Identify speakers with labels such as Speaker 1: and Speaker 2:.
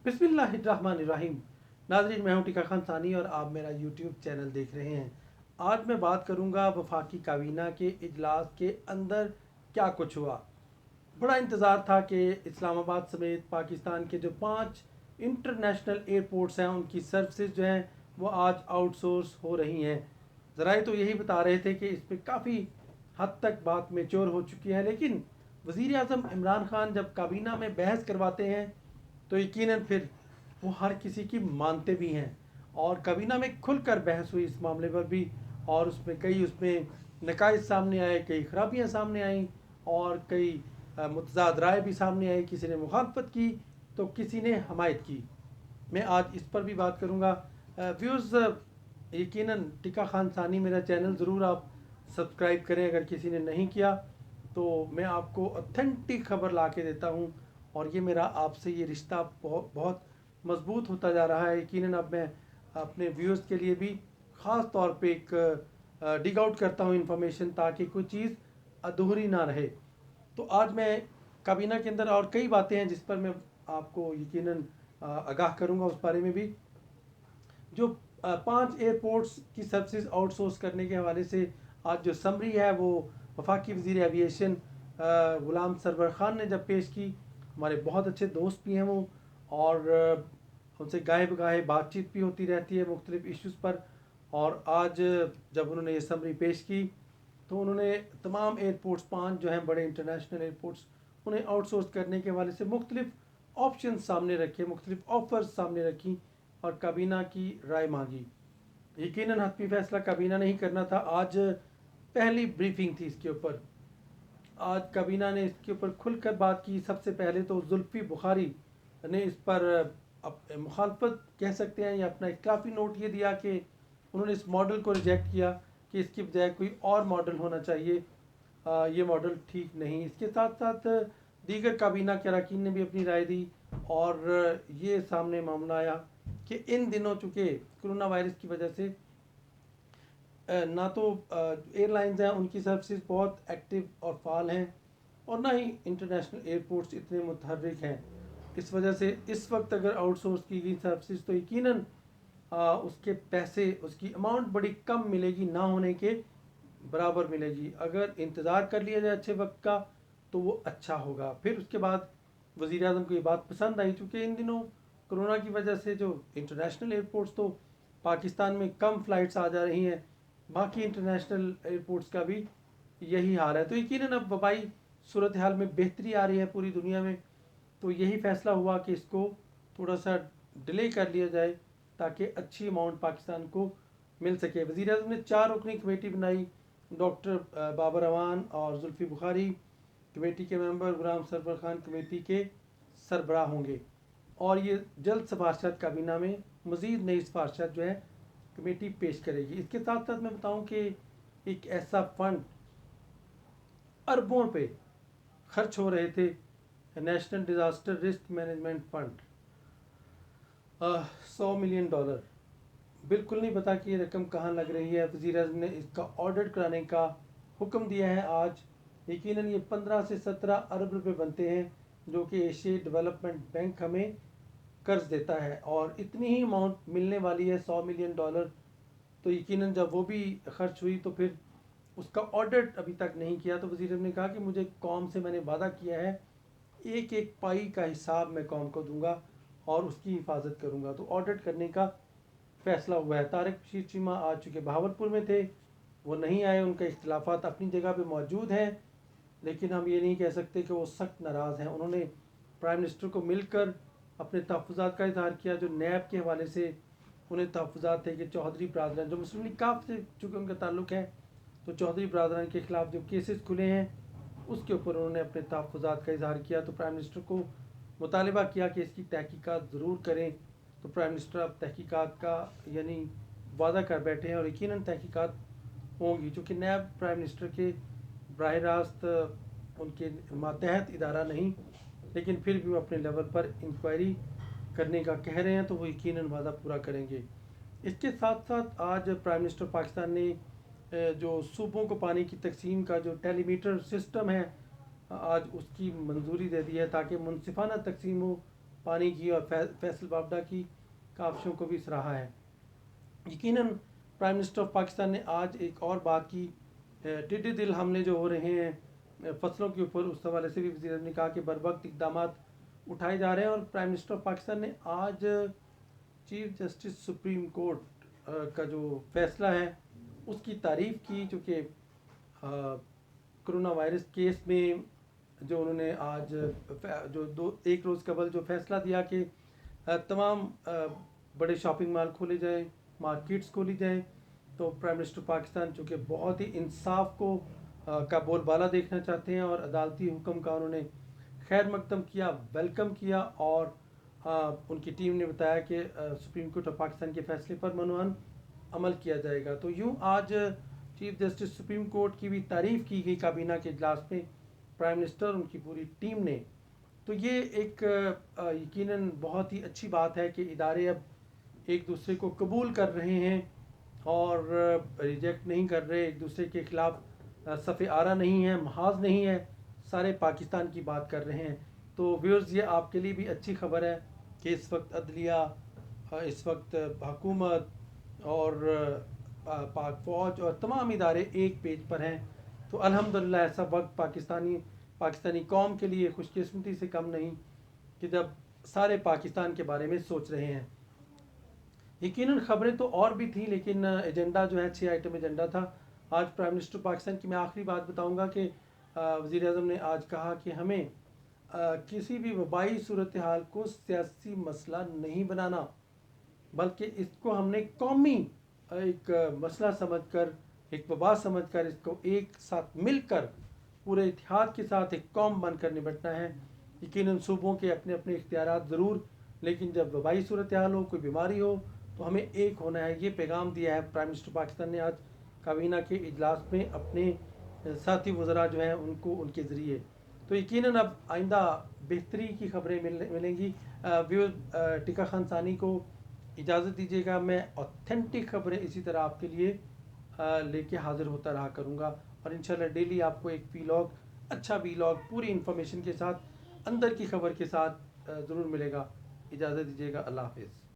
Speaker 1: बिस्मिल्लाहिर्रहमानिर्रहीम। नाज़रीन, मैं हूं टिका खान सानी और आप मेरा यूट्यूब चैनल देख रहे हैं। आज मैं बात करूंगा वफाकी काबीना के इजलास के अंदर क्या कुछ हुआ। बड़ा इंतज़ार था कि इस्लामाबाद समेत पाकिस्तान के जो 5 इंटरनेशनल एयरपोर्ट्स हैं उनकी सर्विसेज जो हैं वो आज आउटसोर्स हो रही हैं। ज़राए तो यही बता रहे थे कि इस पर काफ़ी हद तक बात मेच्योर हो चुकी है, लेकिन वज़ीर आज़म इमरान खान जब काबीना में बहस करवाते हैं तो यकीनन फिर वो हर किसी की मानते भी हैं। और काबीना में खुलकर बहस हुई इस मामले पर भी, और उसमें नकाइज सामने आए, कई खराबियाँ सामने आईं और कई मुतज़ाद राय भी सामने आई। किसी ने मुखालफत की तो किसी ने हमायत की। मैं आज इस पर भी बात करूँगा। व्यूज़, यकीनन टिका खान सानी मेरा चैनल ज़रूर आप सब्सक्राइब करें अगर किसी ने नहीं किया। तो मैं आपको ऑथेंटिक खबर ला के देता हूँ और ये मेरा आपसे ये रिश्ता बहुत बहुत मजबूत होता जा रहा है। यकीनन अब मैं अपने व्यूअर्स के लिए भी ख़ास तौर पे एक डिग आउट करता हूँ इन्फॉर्मेशन, ताकि कोई चीज़ अधूरी ना रहे। तो आज मैं काबीना के अंदर और कई बातें हैं जिस पर मैं आपको यकीनन आगाह करूँगा उस बारे में भी। जो 5 एयरपोर्ट्स की सर्विसेज आउटसोर्स करने के हवाले से आज जो समरी है वो वफाकी वज़ीर एविएशन ग़ुलाम सरवर ख़ान ने जब पेश की। हमारे बहुत अच्छे दोस्त भी हैं वो, और उनसे गाहे बगाहे बातचीत भी होती रहती है मुख्तलिफ़ इश्यूज़ पर। और आज जब उन्होंने ये समरी पेश की तो उन्होंने तमाम एयरपोर्ट्स 5 जो हैं बड़े इंटरनेशनल एयरपोर्ट्स उन्हें आउटसोर्स करने के हवाले से मुख्तलिफ़ ऑप्शन सामने रखे, मुख्तलिफ़ ऑफ़र्स सामने रखी और काबीना की राय मांगी। यकीनन हतमी फ़ैसला काबीना नहीं करना था। आज पहली ब्रीफिंग थी इसके ऊपर। आज काबीना ने इसके ऊपर खुलकर बात की। सबसे पहले तो जुल्फ़ी बुखारी ने इस पर मुखालफत कह सकते हैं या अपना इख्तिलाफी नोट ये दिया कि उन्होंने इस मॉडल को रिजेक्ट किया कि इसकी बजाय कोई और मॉडल होना चाहिए, ये मॉडल ठीक नहीं। इसके साथ साथ दीगर काबीना के अरकान ने भी अपनी राय दी और ये सामने मामला आया कि इन दिनों चूँकि कोरोना वायरस की वजह से ना तो एयरलाइंस हैं उनकी सर्विसेज बहुत एक्टिव और फाल हैं, और ना ही इंटरनेशनल एयरपोर्ट्स इतने मुतहर्रिक हैं। इस वजह से इस वक्त अगर आउटसोर्स की गई सर्विसेज तो यकीनन उसके पैसे, उसकी अमाउंट बड़ी कम मिलेगी, ना होने के बराबर मिलेगी। अगर इंतज़ार कर लिया जाए अच्छे वक्त का तो वो अच्छा होगा। फिर उसके बाद वज़ीर आज़म को ये बात पसंद आई, चूँकि इन दिनों कोरोना की वजह से जो इंटरनेशनल एयरपोर्ट्स तो पाकिस्तान में कम फ़्लाइट्स आ जा रही हैं, बाकी इंटरनेशनल एयरपोर्ट्स का भी यही हाल है। तो यकीनन अब वबाई सूरत हाल में बेहतरी आ रही है पूरी दुनिया में, तो यही फ़ैसला हुआ कि इसको थोड़ा सा डिले कर लिया जाए ताकि अच्छी अमाउंट पाकिस्तान को मिल सके। वज़ीर आज़म ने 4 रुकनी कमेटी बनाई। डॉक्टर बाबर अवान और जुल्फ़ी बुखारी कमेटी के मेंबर, ग़ुलाम सरवर ख़ान कमेटी के सरबराह होंगे, और ये जल्द सिफारशात काबीना में मज़ीद नई सिफारशात जो है कमेटी पेश करेगी। इसके साथ साथ मैं बताऊं कि एक ऐसा फ़ंड अरबों पे खर्च हो रहे थे, national disaster risk management fund, $100 million. बिल्कुल नहीं पता कि ये रकम कहाँ लग रही है। वज़ीर आज़म ने इसका ऑडिट कराने का हुक्म दिया है आज। यकीनन ये 15 से 17 अरब रुपए बनते हैं जो कि एशियाई डेवलपमेंट बैंक हमें कर्ज देता है, और इतनी ही अमाउंट मिलने वाली है, $100 मिलियन। तो यकीनन जब वो भी खर्च हुई तो फिर उसका ऑडिट अभी तक नहीं किया। तो वज़ीर ने कहा कि मुझे कौम से मैंने वादा किया है, एक एक पाई का हिसाब मैं कौम को दूंगा और उसकी हिफाजत करूंगा। तो ऑडिट करने का फ़ैसला हुआ है। तारिक बशीर चीमा आज चुके भावलपुर में थे, वो नहीं आए। उनका इख्तिलाफात अपनी जगह पे मौजूद हैं, लेकिन हम ये नहीं कह सकते कि वो सख्त नाराज़ हैं। उन्होंने प्राइम मिनिस्टर को मिलकर अपने तहफ़्फ़ुज़ात का इज़हार किया। जो नैब के हवाले से उन्हें तहफ़्फ़ुज़ात थे कि चौधरी बरादरान, जो मुस्लिम लीग काफ़ से चूँकि उनका ताल्लुक़ है, तो चौधरी बरादरान के ख़िलाफ़ जो केसेस खुले हैं उसके ऊपर उन्होंने अपने तहफ़्फ़ुज़ात का इज़हार किया। तो प्राइम मिनिस्टर को मुतालिबा किया कि इसकी तहकीकात ज़रूर करें। तो प्राइम मिनिस्टर अब तहकीकात का यानी वादा कर बैठे हैं, और यकीनन तहकीकात होंगी। चूँकि नैब प्राइम मिनिस्टर के बराह रास्त उनके मातहत इदारा नहीं, लेकिन फिर भी वो अपने लेवल पर इंक्वायरी करने का कह रहे हैं, तो वो यकीनन वादा पूरा करेंगे। इसके साथ साथ आज प्राइम मिनिस्टर पाकिस्तान ने जो सूबों को पानी की तकसीम का जो टेलीमीटर सिस्टम है, आज उसकी मंजूरी दे दी है ताकि मुनसिफाना तकसीम हो पानी की और फैसल बाबडा की काविशों को भी सराहा है। यकीनन प्राइम मिनिस्टर ऑफ पाकिस्तान ने आज एक और बात की, टिड्डी दिल हमले जो हो रहे हैं फसलों के ऊपर, उस हवाले से भी वज़ीर ने कहा कि बर वक्त इकदाम उठाए जा रहे हैं। और प्राइम मिनिस्टर ऑफ पाकिस्तान ने आज चीफ जस्टिस सुप्रीम कोर्ट का जो फैसला है उसकी तारीफ़ की, चूँकि कोरोना वायरस केस में जो उन्होंने आज जो एक रोज़ कबल जो फैसला दिया कि तमाम बड़े शॉपिंग मॉल खोले जाएं, मार्केट्स खोली जाएं, तो प्राइम मिनिस्टर पाकिस्तान चूँकि बहुत ही इंसाफ को का बोलबाला देखना चाहते हैं और अदालती हुक्म का उन्होंने खैर मकदम किया, वेलकम किया। और उनकी टीम ने बताया कि सुप्रीम कोर्ट ऑफ पाकिस्तान के फैसले पर मनोअन अमल किया जाएगा। तो यूँ आज चीफ जस्टिस सुप्रीम कोर्ट की भी तारीफ़ की गई काबीना के इजलास में प्राइम मिनिस्टर उनकी पूरी टीम ने। तो ये एक यकीनन बहुत ही अच्छी बात है कि इदारे अब एक दूसरे को कबूल कर रहे हैं और रिजेक्ट नहीं कर रहे, एक दूसरे के ख़िलाफ़ सफ़े आरा नहीं है, महाज नहीं है, सारे पाकिस्तान की बात कर रहे हैं। तो व्यूअर्स, ये आपके लिए भी अच्छी खबर है कि इस वक्त अदलिया, इस वक्त हुकूमत और पाक फ़ौज और तमाम इदारे एक पेज पर हैं। तो अल्हम्दुलिल्लाह ऐसा वक्त पाकिस्तानी कौम के लिए खुशकिस्मती से कम नहीं कि जब सारे पाकिस्तान के बारे में सोच रहे हैं। यकीनन खबरें तो और भी थी, लेकिन एजेंडा जो है 6 आइटम एजेंडा था। आज प्राइम मिनिस्टर पाकिस्तान की मैं आखिरी बात बताऊंगा कि वज़ीर आज़म ने आज कहा कि हमें किसी भी वबाई सूरत हाल को सियासी मसला नहीं बनाना, बल्कि इसको हमने कौमी एक मसला समझकर, एक वबा समझकर इसको एक साथ मिलकर पूरे इत्तेहाद के साथ एक कौम बनकर निपटना है। यकीनन सूबों के अपने अपने इख्तियारात ज़रूर, लेकिन जब वबाई सूरत हाल हो, कोई बीमारी हो, तो हमें एक होना है। ये पैगाम दिया है प्राइम मिनिस्टर पाकिस्तान ने आज काबीना के इजलास में अपने साथी वज़रा जो हैं उनको, उनके ज़रिए। तो यकीनन अब आइंदा बेहतरी की खबरें मिलेंगी। व्यूअर टिका खान सानी को इजाज़त दीजिएगा, मैं ऑथेंटिक खबरें इसी तरह आपके लिए लेके हाज़िर होता रहा करूँगा और इंशाल्लाह डेली आपको एक वीलॉग, अच्छा वीलॉग पूरी इन्फॉर्मेशन के साथ, अंदर की खबर के साथ ज़रूर मिलेगा। इजाज़त दीजिएगा, अल्लाह हाफ़िज़।